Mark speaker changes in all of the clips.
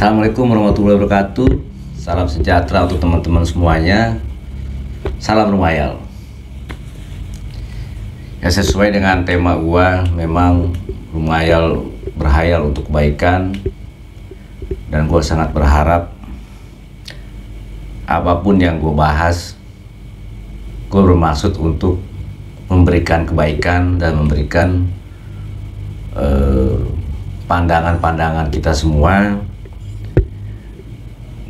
Speaker 1: Assalamualaikum warahmatullahi wabarakatuh. Salam sejahtera untuk teman-teman semuanya. Salam Rumayal. Ya, sesuai dengan tema gua, memang Rumayal berhayal untuk kebaikan. Dan gua sangat berharap apapun yang gua bahas, gua bermaksud untuk memberikan kebaikan dan memberikan pandangan-pandangan kita semua,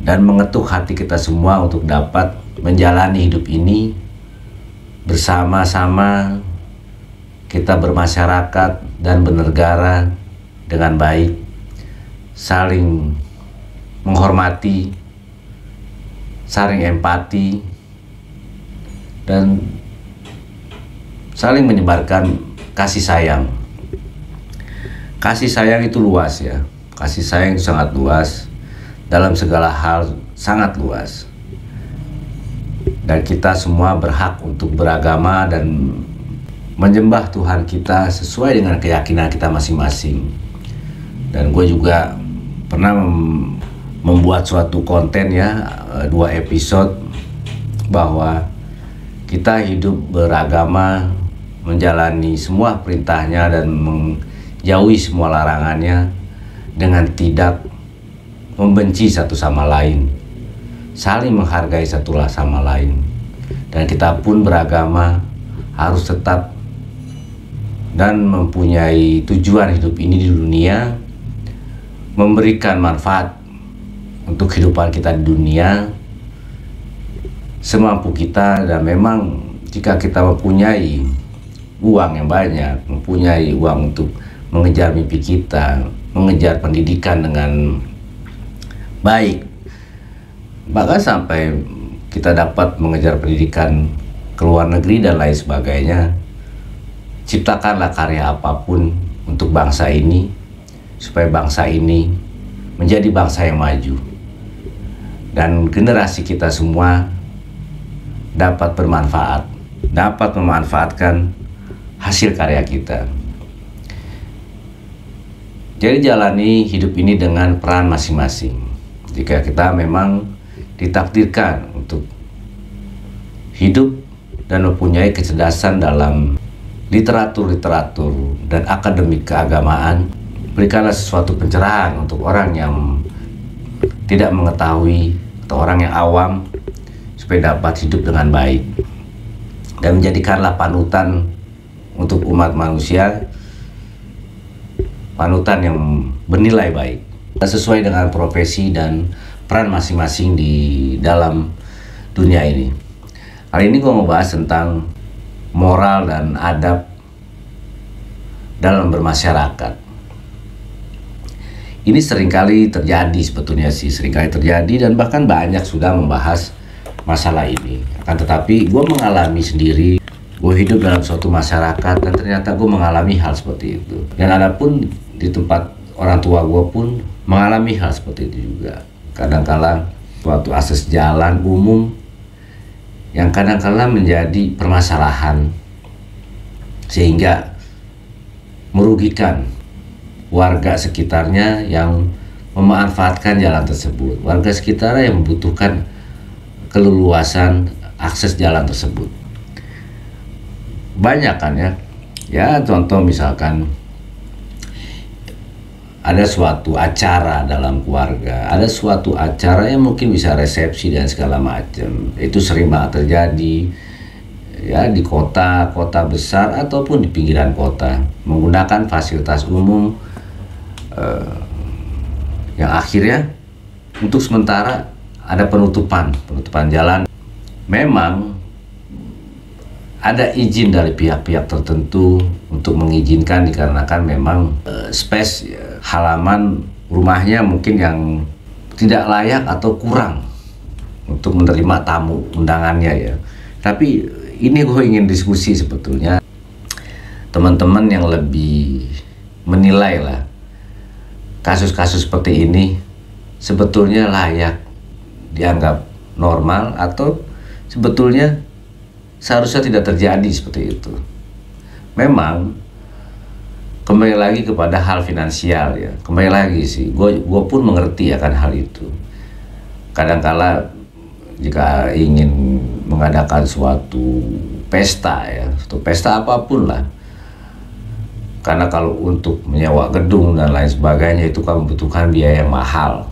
Speaker 1: dan mengetuk hati kita semua untuk dapat menjalani hidup ini bersama-sama, kita bermasyarakat dan bernegara dengan baik, saling menghormati, saling empati, dan saling menyebarkan kasih sayang. Kasih sayang itu luas ya, kasih sayang itu sangat luas, dalam segala hal sangat luas. Dan kita semua berhak untuk beragama dan menyembah Tuhan kita sesuai dengan keyakinan kita masing-masing. Dan gue juga pernah membuat suatu konten ya, 2 episode, bahwa kita hidup beragama, menjalani semua perintahnya dan menjauhi semua larangannya dengan tidak membenci satu sama lain, saling menghargai satu sama lain. Dan kita pun beragama harus tetap dan mempunyai tujuan hidup ini di dunia, memberikan manfaat untuk kehidupan kita di dunia semampu kita. Dan memang jika kita mempunyai uang yang banyak, mempunyai uang untuk mengejar mimpi kita, mengejar pendidikan dengan baik, bahkan sampai kita dapat mengejar pendidikan ke luar negeri dan lain sebagainya, ciptakanlah karya apapun untuk bangsa ini, supaya bangsa ini menjadi bangsa yang maju, dan generasi kita semua dapat bermanfaat, dapat memanfaatkan hasil karya kita. Jadi jalani hidup ini dengan peran masing-masing. Jika kita memang ditakdirkan untuk hidup dan mempunyai kecerdasan dalam literatur dan akademik keagamaan, berikanlah sesuatu pencerahan untuk orang yang tidak mengetahui atau orang yang awam, supaya dapat hidup dengan baik. Dan menjadikanlah panutan untuk umat manusia, panutan yang bernilai baik, sesuai dengan profesi dan peran masing-masing di dalam dunia ini. Kali ini gue mau bahas tentang moral dan adab dalam bermasyarakat. Ini seringkali terjadi sebetulnya sih, seringkali terjadi, dan bahkan banyak sudah membahas masalah ini. Akan tetapi gue mengalami sendiri, gue hidup dalam suatu masyarakat dan ternyata gue mengalami hal seperti itu. Dan ada pun di tempat orang tua gue pun mengalami hal seperti itu juga. Kadang-kala suatu akses jalan umum yang kadang-kala menjadi permasalahan, sehingga merugikan warga sekitarnya yang memanfaatkan jalan tersebut. Warga sekitarnya yang membutuhkan keleluasan akses jalan tersebut. Banyak kan ya. Ya, contoh misalkan ada suatu acara dalam keluarga, ada suatu acara yang mungkin bisa resepsi dan segala macam. Itu sering banget terjadi ya, di kota-kota besar ataupun di pinggiran kota, menggunakan fasilitas umum yang akhirnya untuk sementara ada penutupan jalan. Memang ada izin dari pihak-pihak tertentu untuk mengizinkan, dikarenakan memang space halaman rumahnya mungkin yang tidak layak atau kurang untuk menerima tamu undangannya ya. Tapi ini gue ingin diskusi sebetulnya, teman-teman yang lebih menilai lah kasus-kasus seperti ini sebetulnya layak dianggap normal atau sebetulnya seharusnya tidak terjadi seperti itu. Memang kembali lagi kepada hal finansial ya. Kembali lagi sih, gue pun mengerti akan hal itu. Kadangkala jika ingin mengadakan suatu pesta ya, suatu pesta apapun lah, karena kalau untuk menyewa gedung dan lain sebagainya itu kan membutuhkan biaya yang mahal.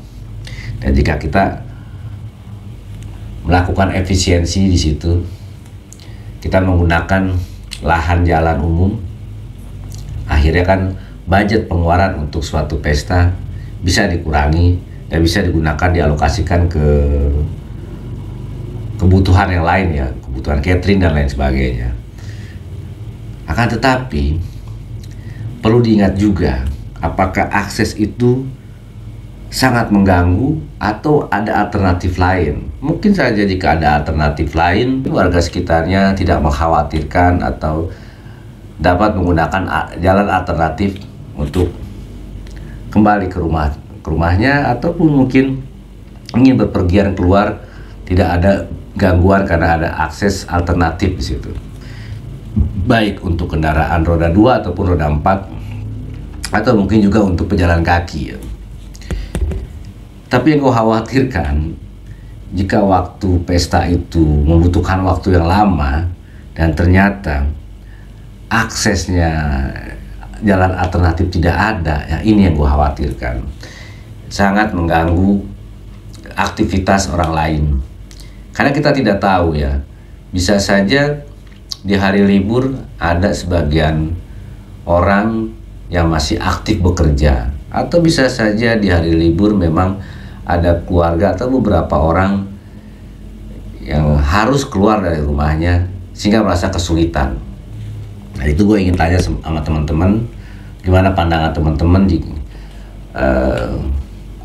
Speaker 1: Dan jika kita melakukan efisiensi di situ, kita menggunakan lahan jalan umum, akhirnya kan budget pengeluaran untuk suatu pesta bisa dikurangi dan bisa digunakan, dialokasikan ke kebutuhan yang lain ya, kebutuhan catering dan lain sebagainya. Akan tetapi perlu diingat juga, apakah akses itu sangat mengganggu atau ada alternatif lain. Mungkin saja jika ada alternatif lain, warga sekitarnya tidak mengkhawatirkan atau dapat menggunakan jalan alternatif untuk kembali ke rumahnya, ataupun mungkin ingin berpergian keluar, tidak ada gangguan karena ada akses alternatif di situ. Baik untuk kendaraan roda 2 ataupun roda 4, atau mungkin juga untuk pejalan kaki ya. Tapi yang gue khawatirkan, jika waktu pesta itu membutuhkan waktu yang lama dan ternyata aksesnya jalan alternatif tidak ada, ya ini yang gue khawatirkan. Sangat mengganggu aktivitas orang lain. Karena kita tidak tahu ya, bisa saja di hari libur ada sebagian orang yang masih aktif bekerja, atau bisa saja di hari libur memang ada keluarga atau beberapa orang yang harus keluar dari rumahnya sehingga merasa kesulitan. Nah, itu gue ingin tanya sama teman-teman, gimana pandangan teman-teman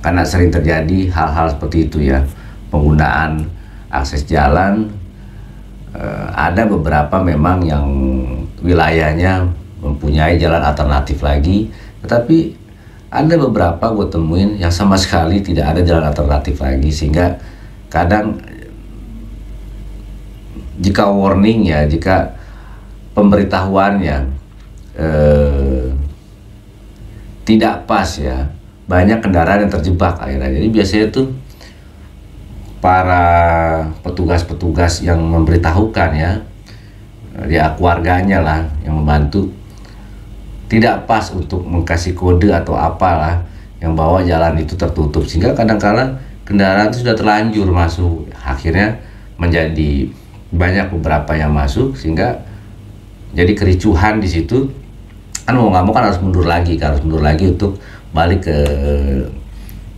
Speaker 1: karena sering terjadi hal-hal seperti itu ya, penggunaan akses jalan. Ada beberapa memang yang wilayahnya mempunyai jalan alternatif lagi, tetapi ada beberapa gue temuin yang sama sekali tidak ada jalan alternatif lagi, sehingga kadang jika warning ya, jika pemberitahuannya tidak pas ya, banyak kendaraan yang terjebak akhirnya. Jadi biasanya tuh para petugas-petugas yang memberitahukan ya keluarganya lah yang membantu, tidak pas untuk mengkasih kode atau apalah yang bawa jalan itu tertutup, sehingga kadang-kala kendaraan itu sudah terlanjur masuk, akhirnya menjadi banyak beberapa yang masuk, sehingga jadi kericuhan di situ. Kan mau nggak mau kan harus mundur lagi untuk balik ke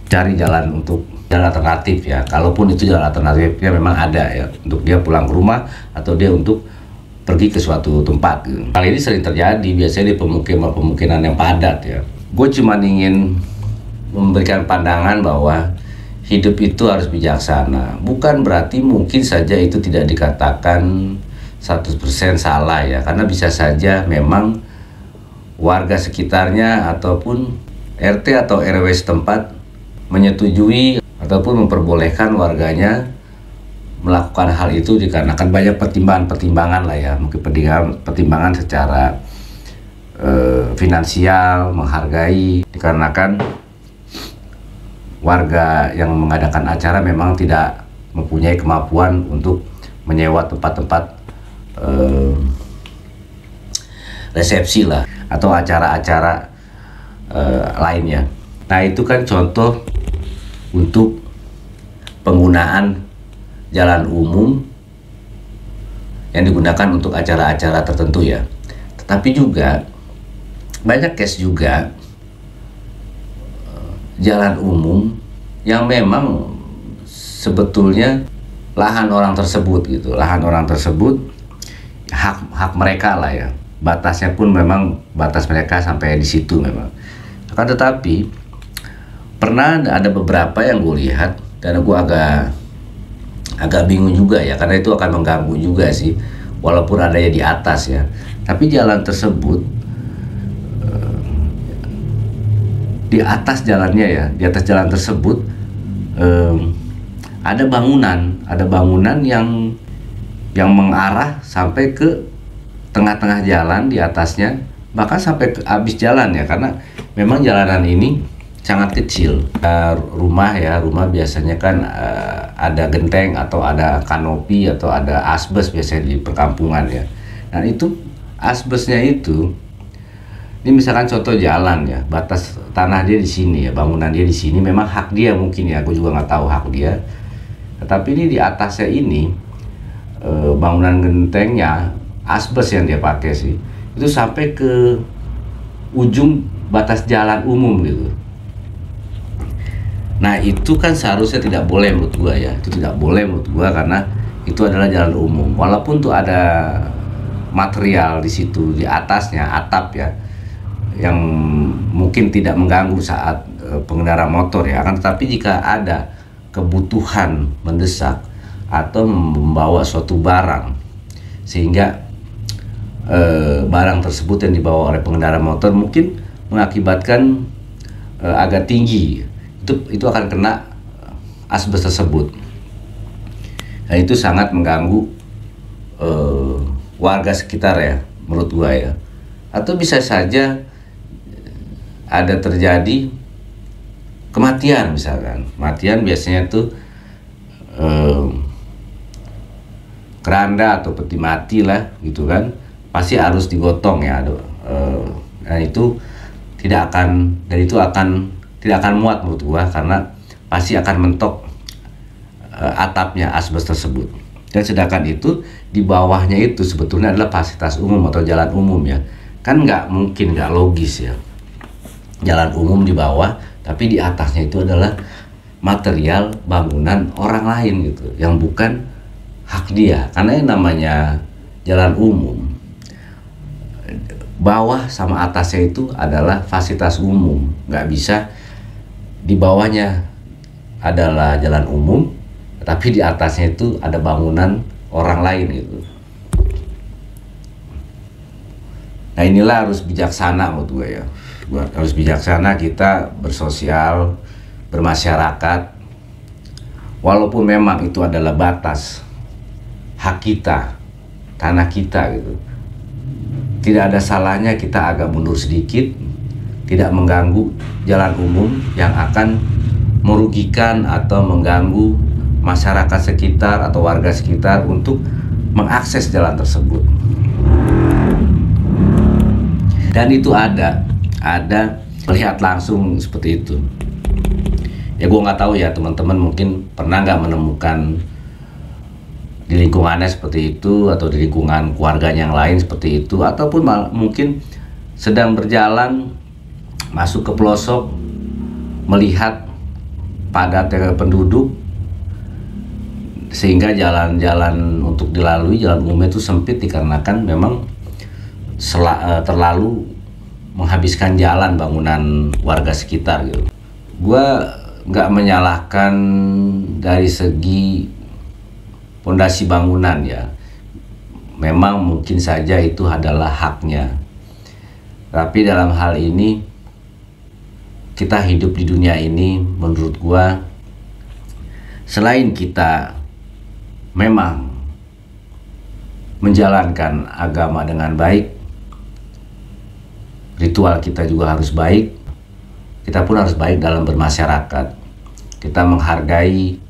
Speaker 1: cari jalan untuk jalan alternatif ya, kalaupun itu jalan alternatifnya memang ada ya, untuk dia pulang ke rumah atau dia untuk pergi ke suatu tempat gitu. Hal ini sering terjadi biasanya di pemukiman yang padat ya. Gue cuma ingin memberikan pandangan bahwa hidup itu harus bijaksana. Bukan berarti mungkin saja itu tidak dikatakan 100% salah ya, karena bisa saja memang warga sekitarnya ataupun RT atau RW setempat menyetujui ataupun memperbolehkan warganya melakukan hal itu dikarenakan banyak pertimbangan lah ya, mungkin pertimbangan secara finansial, menghargai, dikarenakan warga yang mengadakan acara memang tidak mempunyai kemampuan untuk menyewa tempat-tempat resepsi lah atau acara-acara lainnya. Nah, itu kan contoh untuk penggunaan jalan umum yang digunakan untuk acara-acara tertentu ya. Tetapi juga banyak case juga jalan umum yang memang sebetulnya lahan orang tersebut gitu, hak mereka lah ya. Batasnya pun memang batas mereka sampai di situ memang. Akan tetapi pernah ada beberapa yang gue lihat dan gue agak bingung juga ya, karena itu akan mengganggu juga sih, walaupun adanya di atas ya. Tapi jalan tersebut di atas jalannya ya, di atas jalan tersebut ada bangunan yang mengarah sampai ke tengah-tengah jalan di atasnya, bahkan sampai ke habis jalan ya, karena memang jalanan ini sangat kecil. Rumah biasanya kan ada genteng atau ada kanopi atau ada asbes biasanya di perkampungan ya. Nah itu asbesnya itu, ini misalkan contoh jalan ya, batas tanah dia di sini ya, bangunan dia di sini, memang hak dia mungkin ya, aku juga nggak tahu hak dia. Tetapi ini di atasnya ini bangunan gentengnya asbes yang dia pakai sih, itu sampai ke ujung batas jalan umum gitu. Nah itu kan seharusnya tidak boleh menurut gua ya, itu tidak boleh menurut gua karena itu adalah jalan umum. Walaupun tuh ada material di situ di atasnya, atap ya, yang mungkin tidak mengganggu saat pengendara motor ya, kan. Tetapi jika ada kebutuhan mendesak atau membawa suatu barang sehingga barang tersebut yang dibawa oleh pengendara motor mungkin mengakibatkan agak tinggi, itu akan kena asbes tersebut. Nah itu sangat mengganggu warga sekitar ya, menurut gua ya. Atau bisa saja ada terjadi kematian misalkan. Kematian biasanya tuh keranda atau peti mati lah gitu kan, pasti harus digotong ya. Nah itu tidak akan muat menurut gua, karena pasti akan mentok atapnya asbes tersebut. Dan sedangkan itu di bawahnya itu sebetulnya adalah fasilitas umum atau jalan umum ya, kan nggak mungkin, nggak logis ya, jalan umum di bawah tapi di atasnya itu adalah material bangunan orang lain gitu, yang bukan hak dia. Karena yang namanya jalan umum, bawah sama atasnya itu adalah fasilitas umum, nggak bisa di bawahnya adalah jalan umum tapi di atasnya itu ada bangunan orang lain gitu. Nah inilah harus bijaksana menurut gue ya, harus bijaksana kita bersosial, bermasyarakat, walaupun memang itu adalah batas hak kita, tanah kita gitu. Tidak ada salahnya kita agak mundur sedikit, tidak mengganggu jalan umum yang akan merugikan atau mengganggu masyarakat sekitar atau warga sekitar untuk mengakses jalan tersebut. Dan itu ada melihat langsung seperti itu. Ya gue nggak tahu ya teman-teman mungkin pernah nggak menemukan di lingkungannya seperti itu, atau di lingkungan keluarganya yang lain seperti itu, ataupun mungkin sedang berjalan masuk ke pelosok melihat padatnya penduduk sehingga jalan-jalan untuk dilalui, jalan umumnya itu sempit dikarenakan memang terlalu menghabiskan jalan bangunan warga sekitar gitu. Gua nggak menyalahkan dari segi pondasi bangunan ya, memang mungkin saja itu adalah haknya. Tapi dalam hal ini kita hidup di dunia ini, menurut gua selain kita memang menjalankan agama dengan baik, ritual kita juga harus baik, kita pun harus baik dalam bermasyarakat. Kita menghargai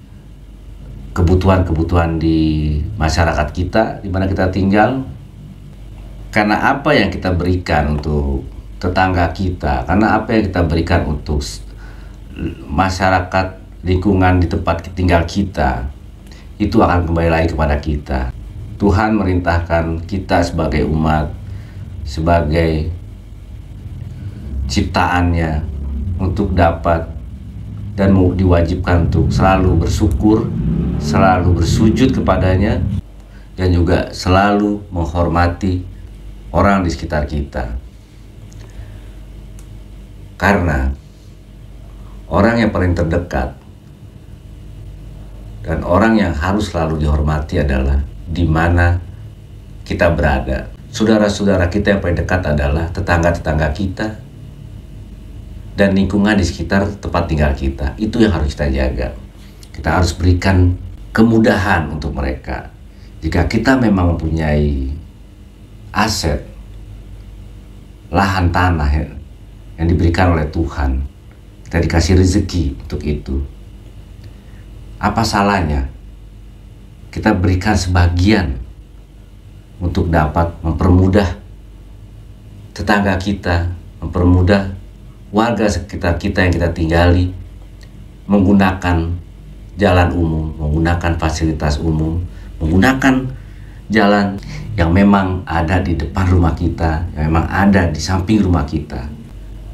Speaker 1: kebutuhan-kebutuhan di masyarakat kita, di mana kita tinggal. Karena apa yang kita berikan untuk tetangga kita, karena apa yang kita berikan untuk masyarakat lingkungan di tempat tinggal kita, itu akan kembali lagi kepada kita. Tuhan merintahkan kita sebagai umat, sebagai ciptaannya, untuk dapat dan diwajibkan untuk selalu bersyukur, selalu bersujud kepadanya, dan juga selalu menghormati orang di sekitar kita. Karena orang yang paling terdekat dan orang yang harus selalu dihormati adalah di mana kita berada. Saudara-saudara kita yang paling dekat adalah tetangga-tetangga kita dan lingkungan di sekitar tempat tinggal kita. Itu yang harus kita jaga. Kita harus berikan kemudahan untuk mereka. Jika kita memang mempunyai aset lahan tanah ya, yang diberikan oleh Tuhan. Kita dikasih rezeki untuk itu. Apa salahnya kita berikan sebagian untuk dapat mempermudah tetangga kita, mempermudah warga sekitar kita yang kita tinggali, menggunakan jalan umum, menggunakan fasilitas umum, menggunakan jalan yang memang ada di depan rumah kita, yang memang ada di samping rumah kita.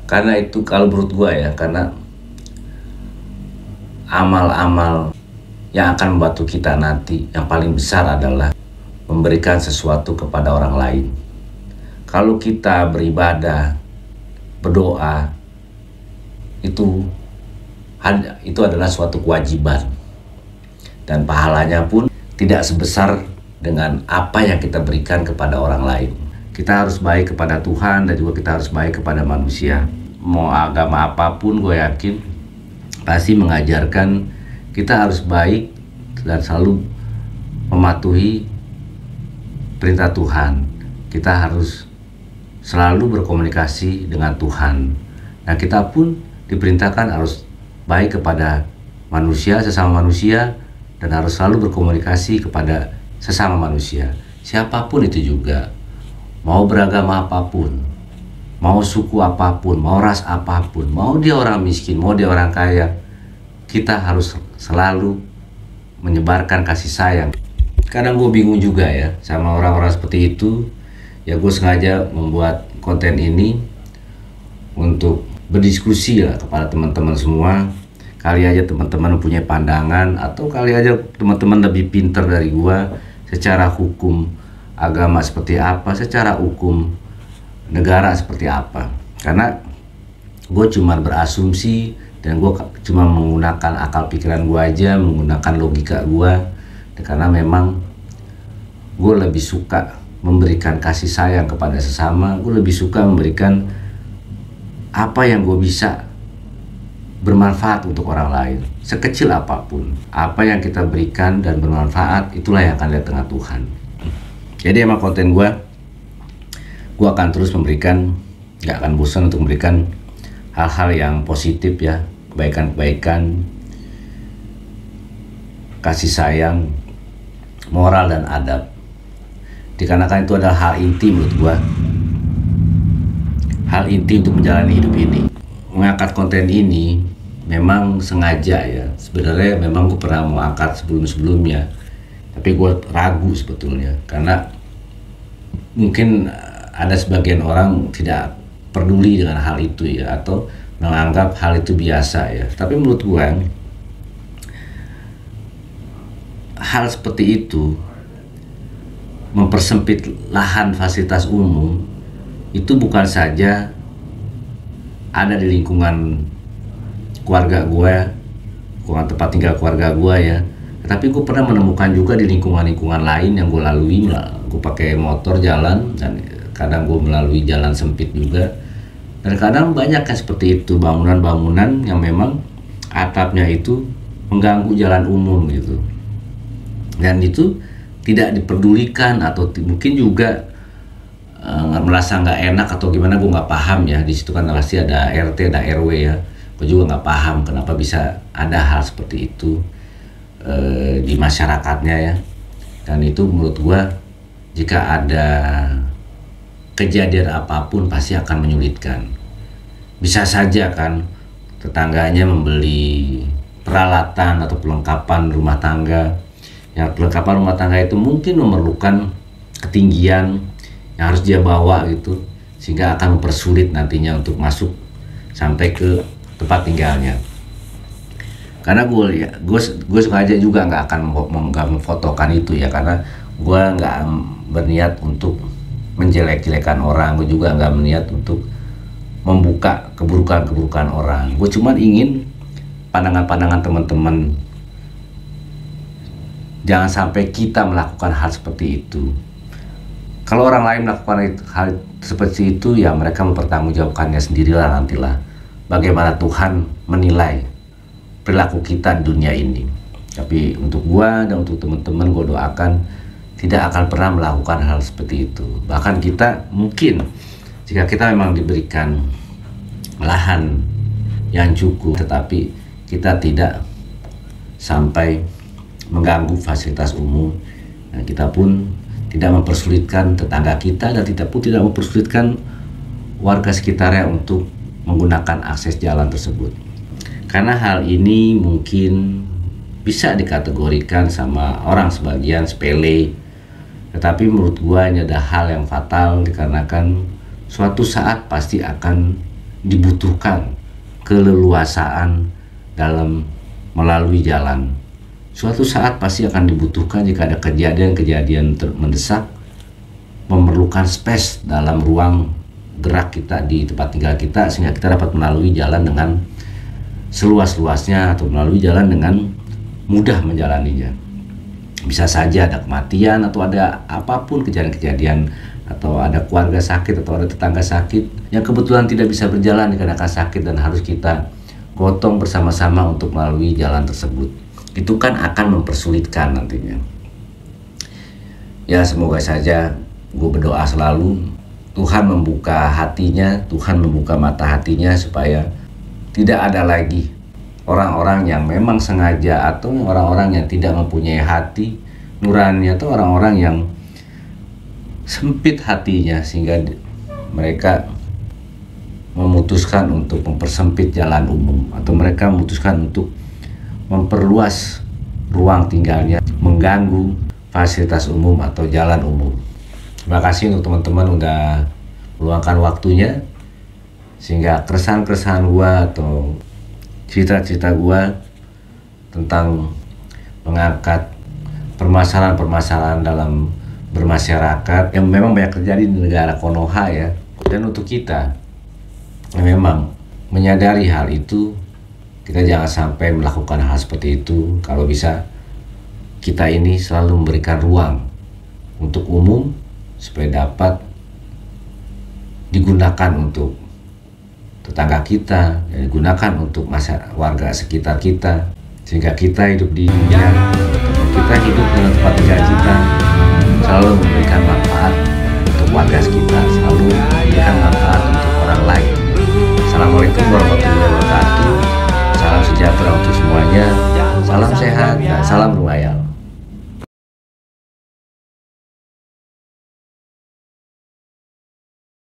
Speaker 1: Karena itu kalau menurut gua ya, karena amal-amal yang akan membantu kita nanti yang paling besar adalah memberikan sesuatu kepada orang lain. Kalau kita beribadah, berdoa, itu adalah suatu kewajiban, dan pahalanya pun tidak sebesar dengan apa yang kita berikan kepada orang lain. Kita harus baik kepada Tuhan dan juga kita harus baik kepada manusia. Mau agama apapun, gue yakin pasti mengajarkan kita harus baik dan selalu mematuhi perintah Tuhan. Kita harus selalu berkomunikasi dengan Tuhan. Nah, kita pun diperintahkan harus baik kepada manusia, sesama manusia, dan harus selalu berkomunikasi kepada sesama manusia. Siapapun itu juga, mau beragama apapun, mau suku apapun, mau ras apapun, mau dia orang miskin, mau dia orang kaya, kita harus selalu menyebarkan kasih sayang. Kadang gue bingung juga ya sama orang-orang seperti itu. Ya gue sengaja membuat konten ini untuk berdiskusi lah kepada teman-teman semua. Kali aja teman-teman punya pandangan, atau kali aja teman-teman lebih pintar dari gue secara hukum agama seperti apa, secara hukum negara seperti apa. Karena gue cuma berasumsi dan gue cuma menggunakan akal pikiran gue aja, menggunakan logika gue. Karena memang gue lebih suka memberikan kasih sayang kepada sesama. Gue lebih suka memberikan apa yang gue bisa bermanfaat untuk orang lain, sekecil apapun. Apa yang kita berikan dan bermanfaat, itulah yang akan lihat tengah Tuhan. Jadi emang konten gue akan terus memberikan, gak akan bosan untuk memberikan hal-hal yang positif ya, kebaikan-kebaikan, kasih sayang, moral dan adab. Dikarenakan itu adalah hal inti menurut gua, hal inti untuk menjalani hidup ini. Mengangkat konten ini memang sengaja ya, sebenarnya memang gua pernah mau angkat sebelum-sebelumnya, tapi gua ragu sebetulnya, karena mungkin ada sebagian orang tidak peduli dengan hal itu ya, atau menganggap hal itu biasa ya. Tapi menurut gua hal seperti itu, mempersempit lahan fasilitas umum, itu bukan saja ada di lingkungan keluarga gue, lingkungan tempat tinggal keluarga gue ya, tapi gue pernah menemukan juga di lingkungan-lingkungan lain yang gue lalui. Gue pakai motor jalan, dan kadang gue melalui jalan sempit juga, dan kadang banyak kan seperti itu, bangunan-bangunan yang memang atapnya itu mengganggu jalan umum gitu, dan itu tidak diperdulikan, atau mungkin juga merasa nggak enak atau gimana, gue nggak paham ya. Di situ kan pasti ada RT, ada RW ya. Gue juga nggak paham kenapa bisa ada hal seperti itu di masyarakatnya ya. Dan itu menurut gue, jika ada kejadian apapun pasti akan menyulitkan. Bisa saja kan tetangganya membeli peralatan atau perlengkapan rumah tangga. Yang perlengkapan rumah tangga itu mungkin memerlukan ketinggian yang harus dia bawa gitu, sehingga akan mempersulit nantinya untuk masuk sampai ke tempat tinggalnya. Karena gue sengaja juga nggak akan memfotokan itu ya, karena gue nggak berniat untuk menjelek-jelekan orang. Gue juga nggak berniat untuk membuka keburukan-keburukan orang. Gue cuma ingin pandangan-pandangan teman-teman, jangan sampai kita melakukan hal seperti itu. Kalau orang lain melakukan hal seperti itu, ya mereka mempertanggungjawabkannya sendirilah nantilah. Bagaimana Tuhan menilai perilaku kita di dunia ini. Tapi untuk gua dan untuk teman-teman, gua doakan tidak akan pernah melakukan hal seperti itu. Bahkan kita mungkin Jika kita memang diberikan lahan yang cukup, tetapi kita tidak sampai mengganggu fasilitas umum, dan kita pun tidak mempersulitkan tetangga kita dan tidak mempersulitkan warga sekitarnya untuk menggunakan akses jalan tersebut. Karena hal ini mungkin bisa dikategorikan sama orang sebagian sepele, tetapi menurut gua ini ada hal yang fatal, dikarenakan suatu saat pasti akan dibutuhkan keleluasaan dalam melalui jalan. Suatu saat pasti akan dibutuhkan jika ada kejadian-kejadian mendesak, memerlukan space dalam ruang gerak kita di tempat tinggal kita, sehingga kita dapat melalui jalan dengan seluas-luasnya atau melalui jalan dengan mudah menjalaninya. Bisa saja ada kematian atau ada apapun kejadian-kejadian, atau ada keluarga sakit atau ada tetangga sakit yang kebetulan tidak bisa berjalan dikarenakan sakit dan harus kita gotong bersama-sama untuk melalui jalan tersebut. Itu kan akan mempersulitkan nantinya. Ya, semoga saja gue berdoa selalu Tuhan membuka hatinya, Tuhan membuka mata hatinya supaya tidak ada lagi orang-orang yang memang sengaja atau orang-orang yang tidak mempunyai hati nurani, atau orang-orang yang sempit hatinya sehingga mereka memutuskan untuk mempersempit jalan umum, atau mereka memutuskan untuk memperluas ruang tinggalnya, mengganggu fasilitas umum atau jalan umum. Terima kasih untuk teman-teman udah meluangkan waktunya, sehingga keresahan-keresahan gua atau cerita-cerita gua tentang mengangkat permasalahan-permasalahan dalam bermasyarakat yang memang banyak terjadi di negara Konoha ya. Dan untuk kita yang memang menyadari hal itu, kita jangan sampai melakukan hal seperti itu. Kalau bisa kita ini selalu memberikan ruang untuk umum supaya dapat digunakan untuk tetangga kita, dan digunakan untuk warga sekitar kita, sehingga kita hidup di dunia, kita hidup dalam tempat tinggal kita selalu memberikan manfaat untuk warga sekitar, selalu memberikan manfaat untuk orang lain. Assalamualaikum warahmatullahi wabarakatuh.